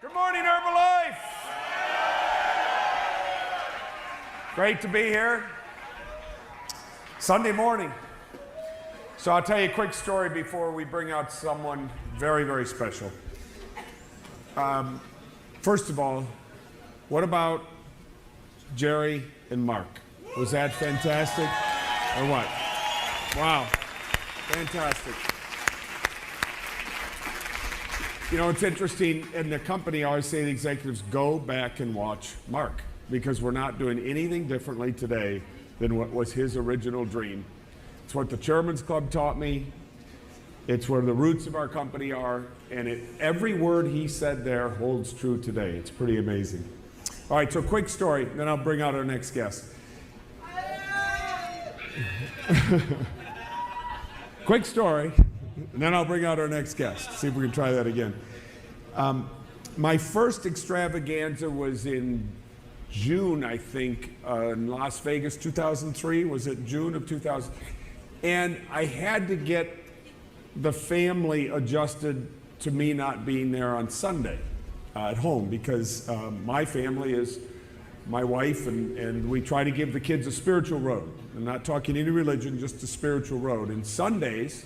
Good morning, Herbalife. Great to be here. Sunday morning. So I'll tell you a quick story before we bring out someone very, very special. First of all, what about Jerry and Mark? Was that fantastic or what? Wow, fantastic. You know, it's interesting, in the company I always say to the executives, go back and watch Mark, because we're not doing anything differently today than what was his original dream. It's what the Chairman's Club taught me. It's where the roots of our company are, and every word he said there holds true today. It's pretty amazing. All right, so quick story, then I'll bring out our next guest. Quick story, and then I'll bring out our next guest. See if we can try that again. My first extravaganza was in June, I think, in Las Vegas, 2003. Was it June of 2000? And I had to get the family adjusted to me not being there on Sunday at home, because my family is my wife, and we try to give the kids a spiritual road. I'm not talking any religion, just a spiritual road. And Sundays,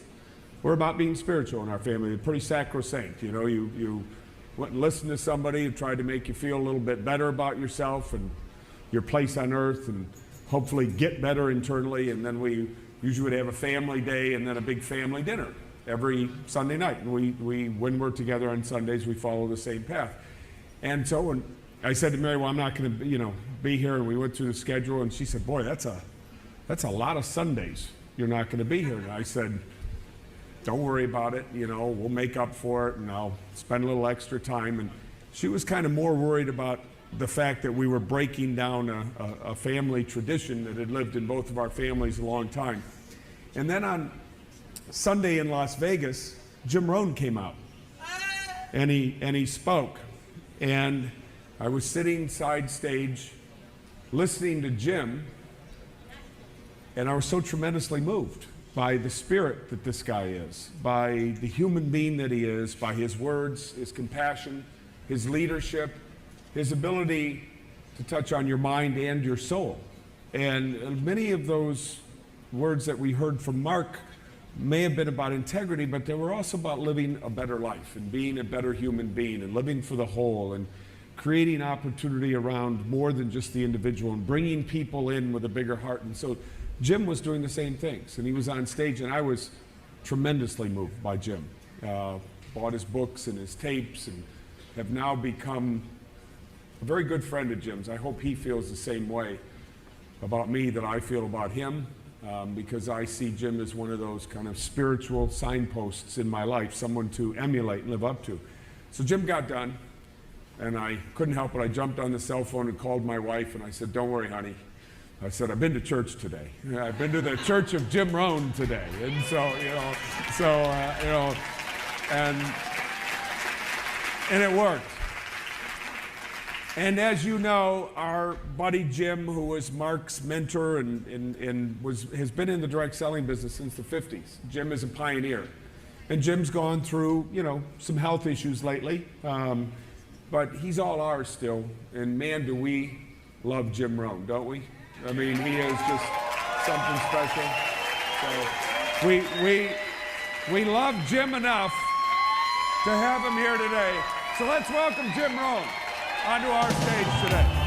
we're about being spiritual in our family. It's pretty sacrosanct. You know, you went and listened to somebody who tried to make you feel a little bit better about yourself and your place on earth, and hopefully get better internally. And then we usually would have a family day and then a big family dinner every Sunday night. And we when we're together on Sundays, we follow the same path. And so when I said to Mary, well, I'm not going to, be here, and we went through the schedule, and she said, boy, that's a lot of Sundays you're not going to be here. And I said, don't worry about it, we'll make up for it, and I'll spend a little extra time. And she was kind of more worried about the fact that we were breaking down a family tradition that had lived in both of our families a long time. And then on Sunday in Las Vegas, Jim Rohn came out, and he spoke. And I was sitting side stage listening to Jim, and I was so tremendously moved by the spirit that this guy is, by the human being that he is, by his words, his compassion, his leadership, his ability to touch on your mind and your soul. And many of those words that we heard from Mark may have been about integrity, but they were also about living a better life and being a better human being and living for the whole and creating opportunity around more than just the individual and bringing people in with a bigger heart. And so Jim was doing the same things, and he was on stage, and I was tremendously moved by Jim. Bought his books and his tapes, and have now become a very good friend of Jim's. I hope he feels the same way about me that I feel about him, because I see Jim as one of those kind of spiritual signposts in my life, someone to emulate and live up to. So Jim got done, and I couldn't help it. I jumped on the cell phone and called my wife, and I said, don't worry, honey. I said, I've been to church today. I've been to the Church of Jim Rohn today. And so, and it worked. And as you know, our buddy Jim, who was Mark's mentor and has been in the direct selling business since the 50s. Jim is a pioneer. And Jim's gone through, some health issues lately. But he's all ours still. And man, do we love Jim Rohn, don't we? I mean, he is just something special. So we love Jim enough to have him here today. So let's welcome Jim Rohn onto our stage today.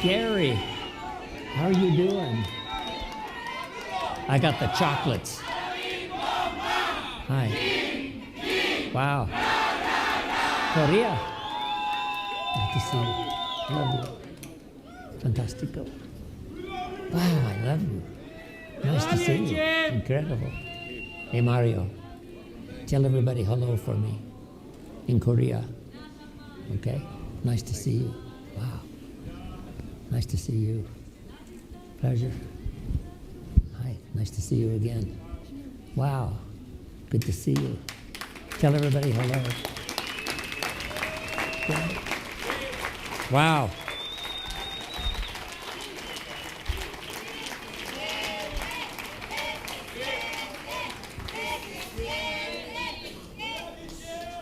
Gary, how are you doing? I got the chocolates. Hi. Wow. Korea. Nice to see you. Love you. Fantastico. Wow, I love you. Nice to see you. Incredible. Hey, Mario. Tell everybody hello for me in Korea. Okay? Nice to see you. Wow. Nice to see you. Pleasure. Hi. Nice to see you again. Wow. Good to see you. Tell everybody hello. Okay. Wow.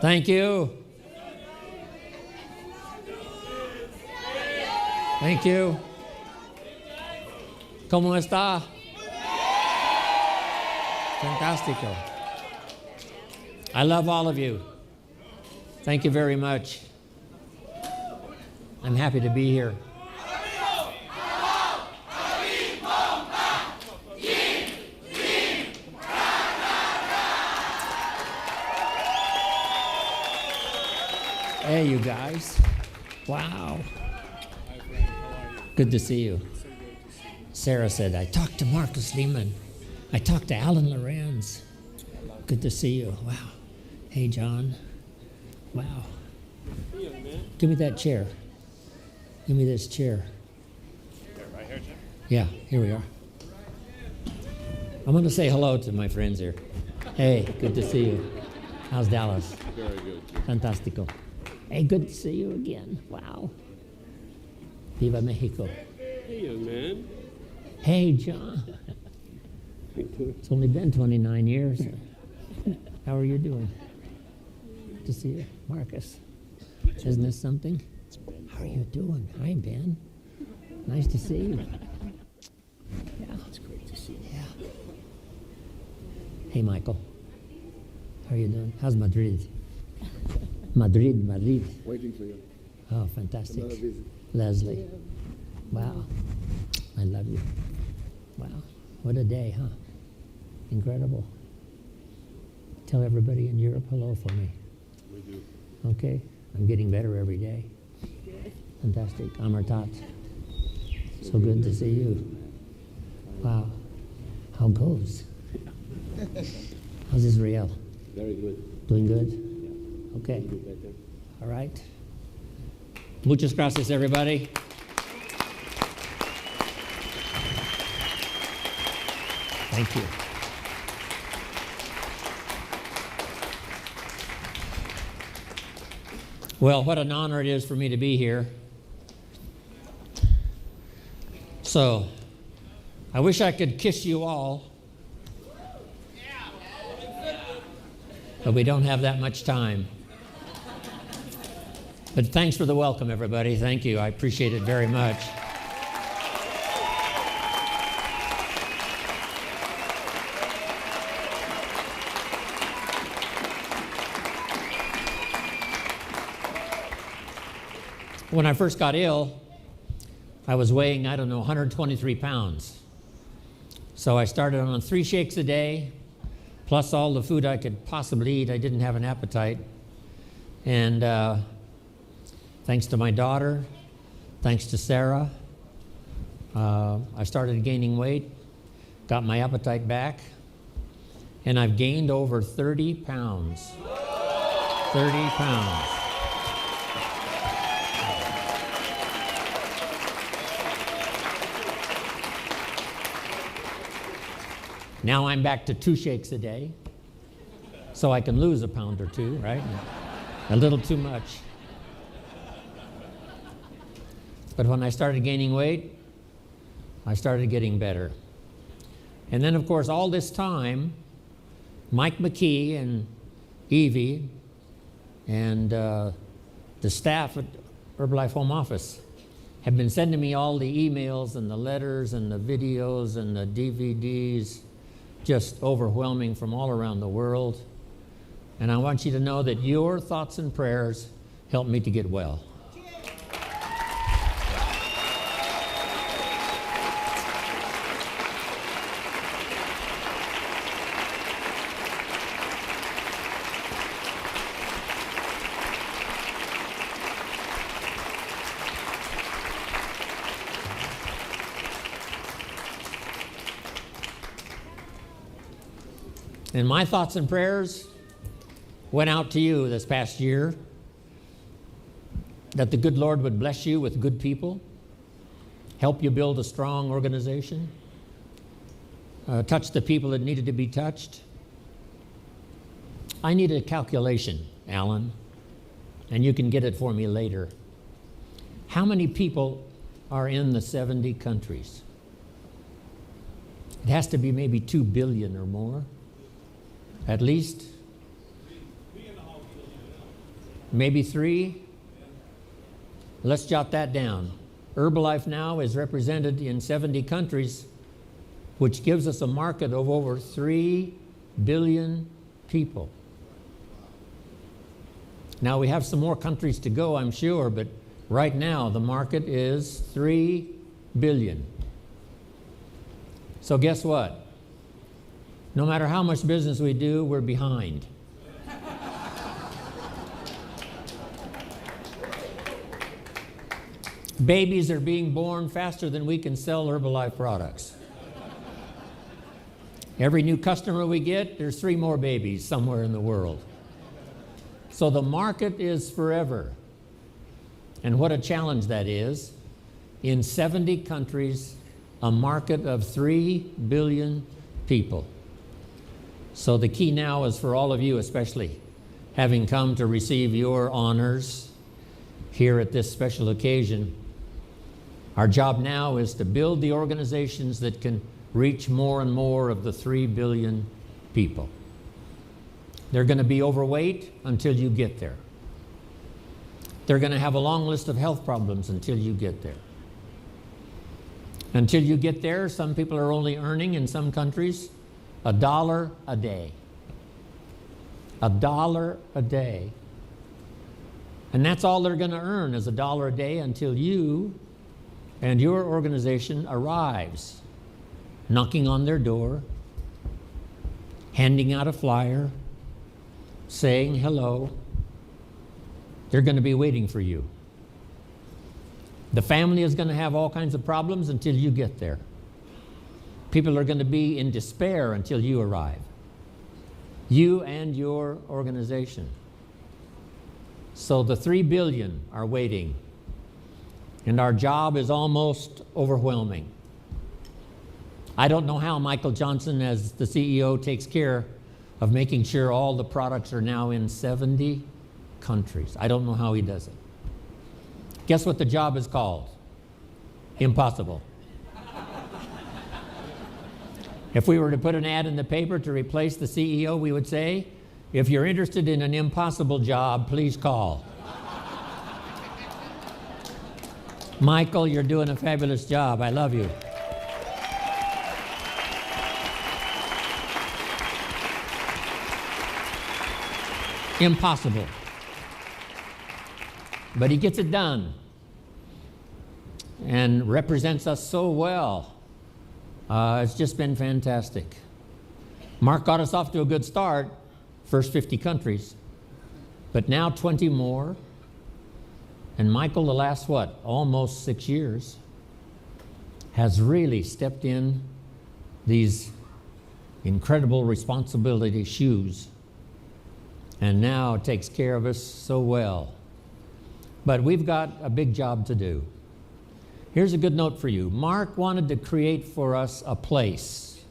Thank you. Thank you. ¿Cómo está? Fantastico. I love all of you. Thank you very much. I'm happy to be here. Hey, you guys. Wow. Good to see you. Sarah said, I talked to Marcus Lehman. I talked to Alan Lorenz. Good to see you. Wow. Hey, John. Wow. Give me that chair. Give me this chair. Right here, Jim? Yeah, here we are. I'm going to say hello to my friends here. Hey, good to see you. How's Dallas? Very good. Fantastico. Hey, good to see you again. Wow. Viva Mexico. Hey, young man. Hey, John. It's only been 29 years. How are you doing? Good to see you. Marcus. Isn't this something? How are you doing? Hi, Ben. Nice to see you. Yeah. It's great to see you. Yeah. Hey, Michael. How are you doing? How's Madrid? Madrid. Waiting for you. Oh, fantastic. Another visit. Leslie. Wow. I love you. Wow. What a day, huh? Incredible. Tell everybody in Europe hello for me. We do. Okay? I'm getting better every day. Fantastic. Amartat. So good to see you. Wow. How goes? How's Israel? Very good. Doing good? Okay. Good better. All right. Muchas gracias, everybody. Thank you. Well, what an honor it is for me to be here. So, I wish I could kiss you all, but we don't have that much time. But thanks for the welcome, everybody. Thank you. I appreciate it very much. When I first got ill, I was weighing, 123 pounds. So I started on 3 shakes a day, plus all the food I could possibly eat. I didn't have an appetite. And thanks to my daughter, thanks to Sarah, I started gaining weight, got my appetite back, and I've gained over 30 pounds. 30 pounds. Now I'm back to 2 shakes a day, so I can lose a pound or 2, right? A little too much. But when I started gaining weight, I started getting better. And then, of course, all this time, Mike McKee and Evie and the staff at Herbalife Home Office have been sending me all the emails and the letters and the videos and the DVDs, just overwhelming from all around the world. And I want you to know that your thoughts and prayers helped me to get well. And my thoughts and prayers went out to you this past year, that the good Lord would bless you with good people, help you build a strong organization, touch the people that needed to be touched. I need a calculation, Alan, and you can get it for me later. How many people are in the 70 countries? It has to be maybe 2 billion or more, at least. Maybe 3. Let's jot that down. Herbalife now is represented in 70 countries, which gives us a market of over 3 billion people. Now we have some more countries to go, I'm sure, but right now the market is 3 billion. So guess what? No matter how much business we do, we're behind. Babies are being born faster than we can sell Herbalife products. Every new customer we get, there's 3 more babies somewhere in the world. So the market is forever. And what a challenge that is. In 70 countries, a market of 3 billion people. So the key now is for all of you, especially having come to receive your honors here at this special occasion. Our job now is to build the organizations that can reach more and more of the 3 billion people. They're going to be overweight until you get there. They're going to have a long list of health problems until you get there. Until you get there, some people are only earning in some countries $1 a day. $1 a day. And that's all they're going to earn is $1 a day until you and your organization arrives, knocking on their door, handing out a flyer, saying hello. They're going to be waiting for you. The family is going to have all kinds of problems until you get there. People are going to be in despair until you arrive. You and your organization. So the 3 billion are waiting. And our job is almost overwhelming. I don't know how Michael Johnson, as the CEO, takes care of making sure all the products are now in 70 countries. I don't know how he does it. Guess what the job is called? Impossible. If we were to put an ad in the paper to replace the CEO, we would say, if you're interested in an impossible job, please call. Michael, you're doing a fabulous job. I love you. Impossible. But he gets it done and represents us so well. It's just been fantastic. Mark got us off to a good start, first 50 countries, but now 20 more. And Michael, the last, almost 6 years, has really stepped in these incredible responsibility shoes and now takes care of us so well. But we've got a big job to do. Here's a good note for you. Mark wanted to create for us a place.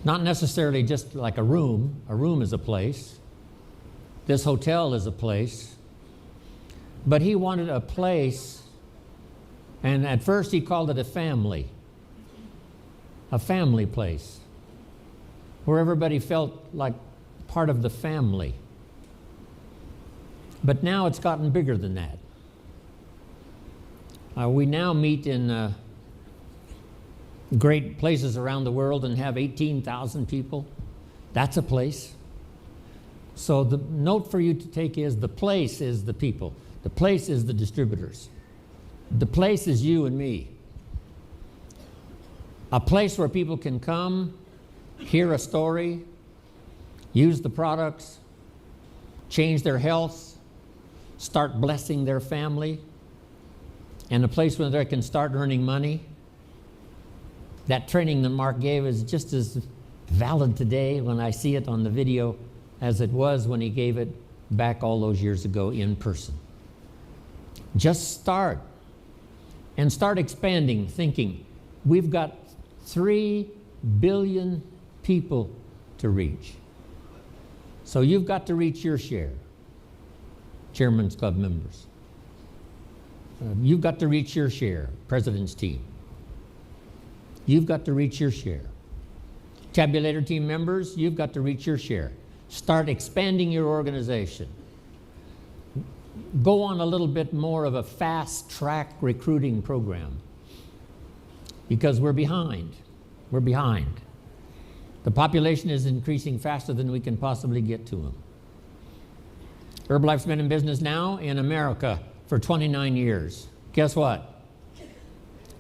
Not necessarily just like a room. A room is a place. This hotel is a place. But he wanted a place, and at first he called it a family place, where everybody felt like part of the family. But now it's gotten bigger than that. We now meet in great places around the world and have 18,000 people. That's a place. So the note for you to take is the place is the people. The place is the distributors. The place is you and me. A place where people can come, hear a story, use the products, change their health, start blessing their family, and a place where they can start earning money. That training that Mark gave is just as valid today when I see it on the video as it was when he gave it back all those years ago in person. Just start and start expanding, thinking we've got 3 billion people to reach. So you've got to reach your share, Chairman's Club members. You've got to reach your share, President's team. You've got to reach your share. Tabulator team members, you've got to reach your share. Start expanding your organization. Go on a little bit more of a fast-track recruiting program because we're behind. We're behind. The population is increasing faster than we can possibly get to them. Herbalife's been in business now in America for 29 years. Guess what?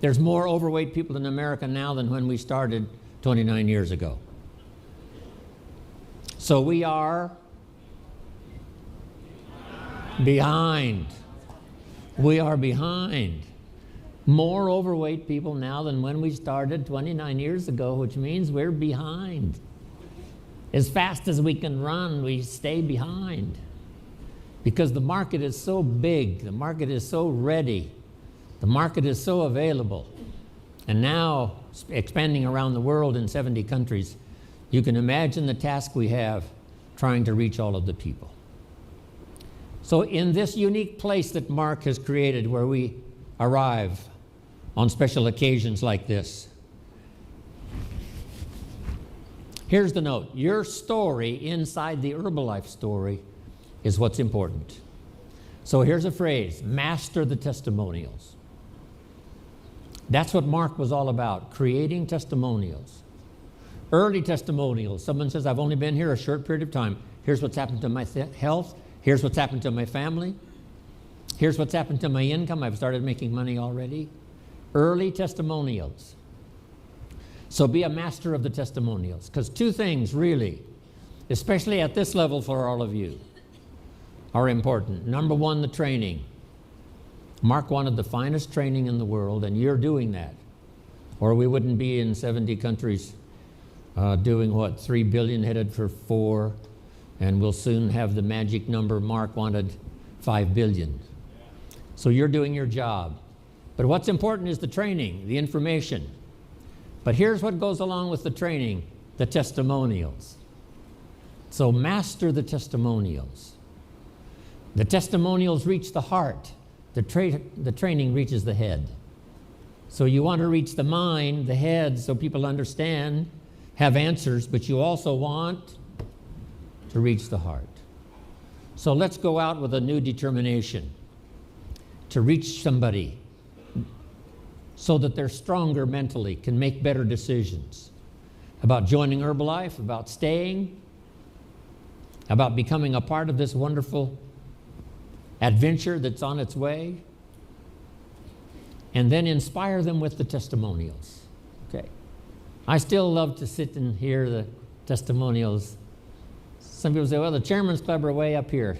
There's more overweight people in America now than when we started 29 years ago. So we are behind. We are behind. More overweight people now than when we started 29 years ago, which means we're behind. As fast as we can run, we stay behind. Because the market is so big, the market is so ready, the market is so available. And now, expanding around the world in 70 countries, you can imagine the task we have trying to reach all of the people. So in this unique place that Mark has created where we arrive on special occasions like this, here's the note. Your story inside the Herbalife story is what's important. So here's a phrase, master the testimonials. That's what Mark was all about, creating testimonials. Early testimonials. Someone says, I've only been here a short period of time. Here's what's happened to my health. Here's what's happened to my family. Here's what's happened to my income. I've started making money already. Early testimonials. So be a master of the testimonials. Because two things really, especially at this level for all of you, are important. Number one, the training. Mark wanted the finest training in the world, and you're doing that. Or we wouldn't be in 70 countries doing what, 3 billion headed for 4, and we'll soon have the magic number Mark wanted, 5 billion. So you're doing your job. But what's important is the training, the information. But here's what goes along with the training, the testimonials. So master the testimonials. The testimonials reach the heart. The training reaches the head. So you want to reach the mind, the head, so people understand, have answers, but you also want to reach the heart. So let's go out with a new determination to reach somebody so that they're stronger mentally, can make better decisions about joining Herbalife, about staying, about becoming a part of this wonderful adventure that's on its way, and then inspire them with the testimonials. Okay. I still love to sit and hear the testimonials. Some people say, well, the Chairman's Club are way up here.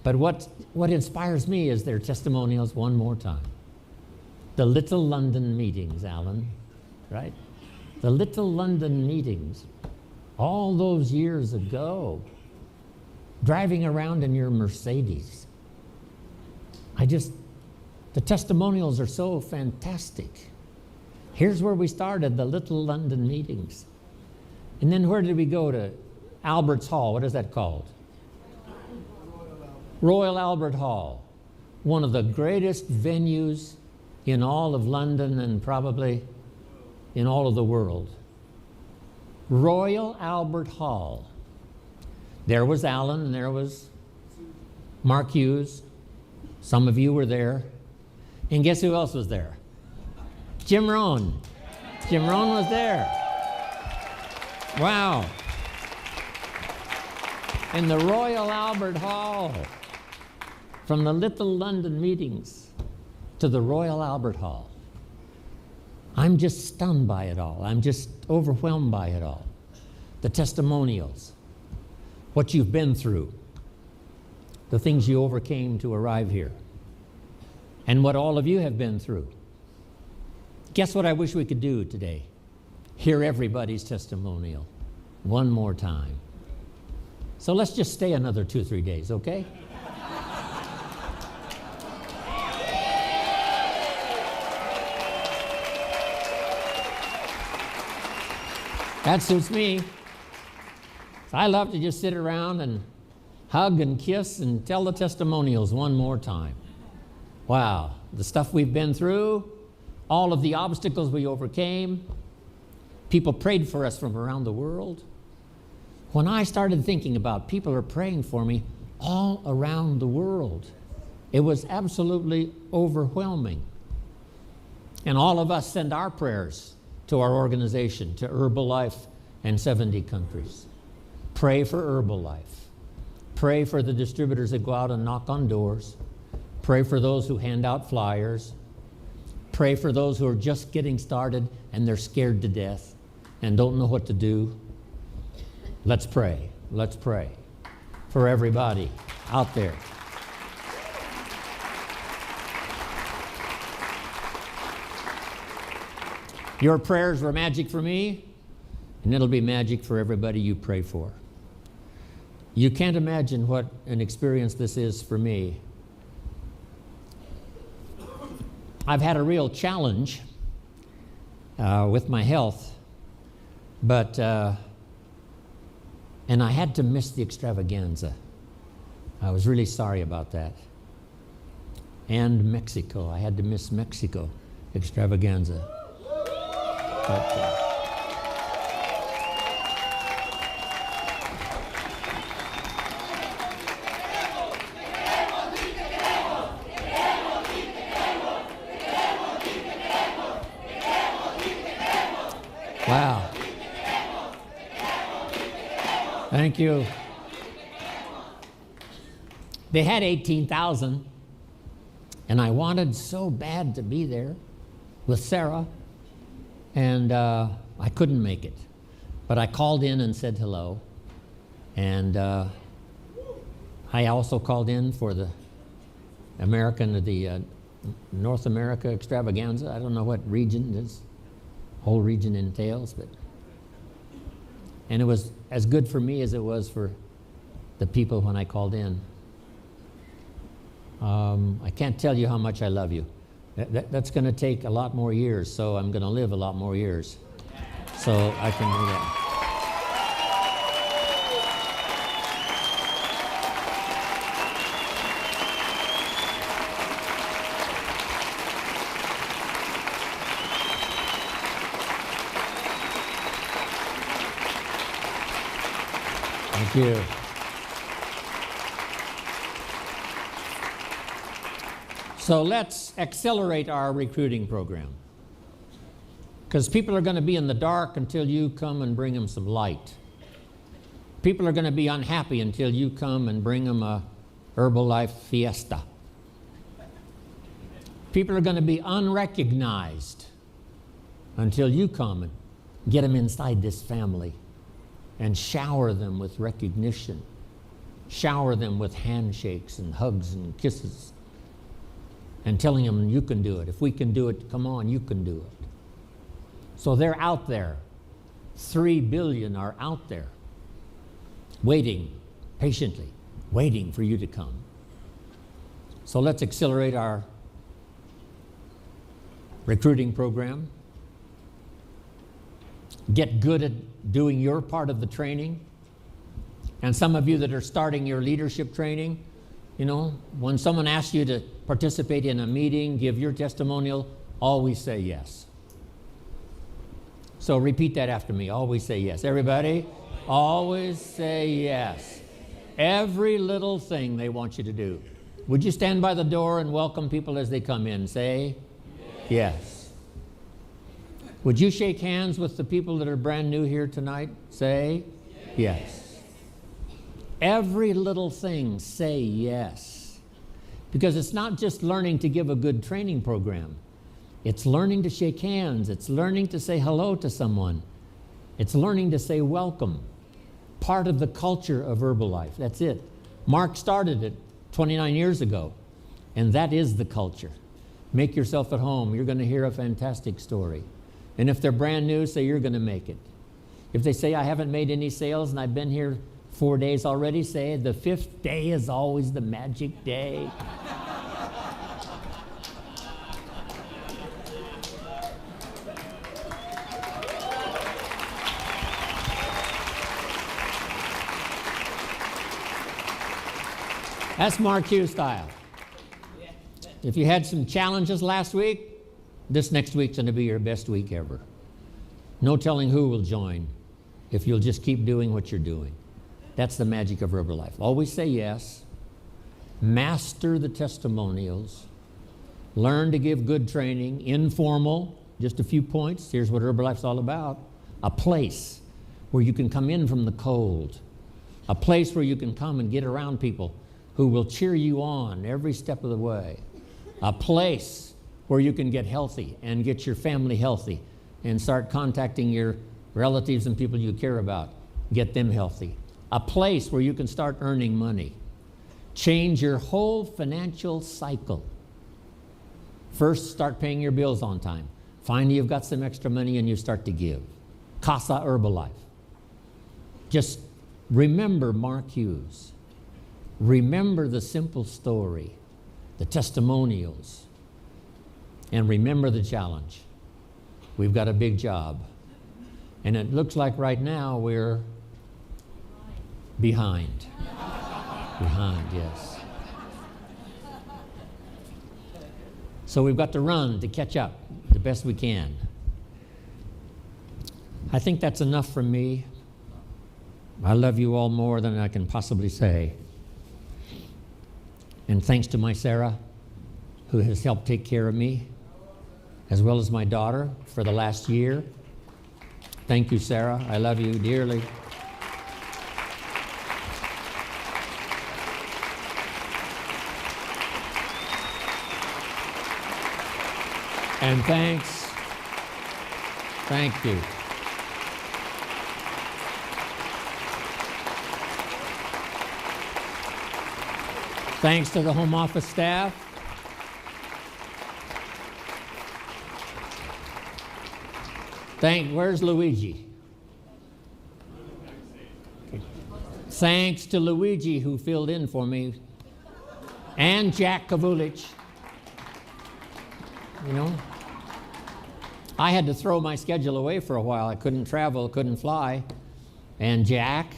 But what inspires me is their testimonials one more time. The Little London meetings, Alan, right? The Little London meetings, all those years ago, driving around in your Mercedes. The testimonials are so fantastic. Here's where we started, the Little London meetings. And then where did we go to? Albert's Hall, what is that called? Royal Albert Hall, one of the greatest venues in all of London and probably in all of the world. Royal Albert Hall. There was Alan and there was Mark Hughes. Some of you were there. And guess who else was there? Jim Rohn. Jim Rohn was there. Wow. In the Royal Albert Hall. From the Little London meetings to the Royal Albert Hall. I'm just stunned by it all. I'm just overwhelmed by it all. The testimonials. What you've been through. The things you overcame to arrive here. And what all of you have been through. Guess what I wish we could do today? Hear everybody's testimonial. one more time. So let's just stay another 2-3 days, okay? That suits me. I love to just sit around and hug and kiss and tell the testimonials one more time. Wow, the stuff we've been through, all of the obstacles we overcame, people prayed for us from around the world. When I started thinking about people are praying for me all around the world, it was absolutely overwhelming. And all of us send our prayers to our organization, to Herbalife and 70 countries. Pray for Herbalife. Pray for the distributors that go out and knock on doors. Pray for those who hand out flyers. Pray for those who are just getting started and they're scared to death and don't know what to do. Let's pray. Let's pray for everybody out there. Your prayers were magic for me, and it'll be magic for everybody you pray for. You can't imagine what an experience this is for me. I've had a real challenge with my health, but and I had to miss the extravaganza. I was really sorry about that. And Mexico, I had to miss Mexico extravaganza. But, wow. Thank you. They had 18,000, and I wanted so bad to be there with Sarah. And I couldn't make it. But I called in and said hello. And I also called in for the North America extravaganza. I don't know what region this whole region entails, and it was as good for me as it was for the people when I called in. I can't tell you how much I love you. That's going to take a lot more years, so I'm going to live a lot more years. So I can do that. Thank you. So let's accelerate our recruiting program. Because people are going to be in the dark until you come and bring them some light. People are going to be unhappy until you come and bring them a Herbalife fiesta. People are going to be unrecognized until you come and get them inside this family and shower them with recognition. Shower them with handshakes and hugs and kisses. And telling them you can do it. If we can do it, come on, you can do it. So they're out there. 3 billion are out there, waiting, patiently, waiting for you to come. So let's accelerate our recruiting program. Get good at doing your part of the training. And some of you that are starting your leadership training, you know, when someone asks you to participate in a meeting, give your testimonial, always say yes. So repeat that after me. Always say yes. Everybody, always say yes. Every little thing they want you to do. Would you stand by the door and welcome people as they come in? Say yes. Would you shake hands with the people that are brand new here tonight? Say yes. Every little thing, say yes. Because it's not just learning to give a good training program. It's learning to shake hands. It's learning to say hello to someone. It's learning to say welcome. Part of the culture of Herbalife. That's it. Mark started it 29 years ago. And that is the culture. Make yourself at home. You're going to hear a fantastic story. And if they're brand new, say you're going to make it. If they say I haven't made any sales and I've been here 4 days already, say the 5th day is always the magic day. That's Mark Hughes style. If you had some challenges last week, this next week's going to be your best week ever. No telling who will join if you'll just keep doing what you're doing. That's the magic of Herbalife. Always say yes. Master the testimonials. Learn to give good training. Informal, just a few points. Here's what Herbalife's all about. A place where you can come in from the cold. A place where you can come and get around people who will cheer you on every step of the way. A place where you can get healthy and get your family healthy and start contacting your relatives and people you care about. Get them healthy. A place where you can start earning money. Change your whole financial cycle. First, start paying your bills on time. Finally, you've got some extra money and you start to give. Casa Herbalife. Just remember Mark Hughes. Remember the simple story, the testimonials, and remember the challenge. We've got a big job. And it looks like right now we're behind. Behind, yes. So we've got to run to catch up the best we can. I think that's enough from me. I love you all more than I can possibly say. And thanks to my Sarah, who has helped take care of me, as well as my daughter for the last year. Thank you, Sarah. I love you dearly. And thanks. Thank you. Thanks to the home office staff. Where's Luigi? Okay. Thanks to Luigi who filled in for me, and Jack Kavulich. You know, I had to throw my schedule away for a while. I couldn't travel, couldn't fly, and Jack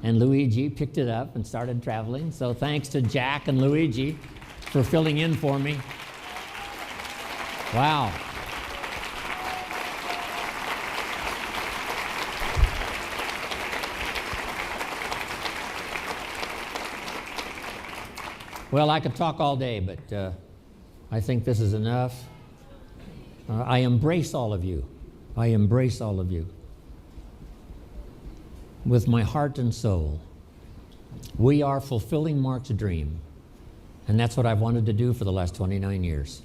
and Luigi picked it up and started traveling. So thanks to Jack and Luigi for filling in for me. Wow. Well, I could talk all day, but I think this is enough. I embrace all of you. I embrace all of you. With my heart and soul. We are fulfilling Mark's dream. And that's what I've wanted to do for the last 29 years.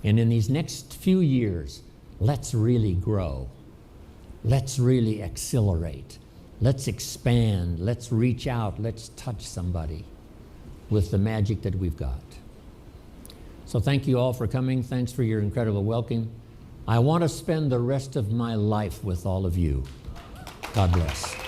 And in these next few years, let's really grow. Let's really accelerate. Let's expand. Let's reach out. Let's touch somebody with the magic that we've got. So thank you all for coming. Thanks for your incredible welcome. I want to spend the rest of my life with all of you. God bless.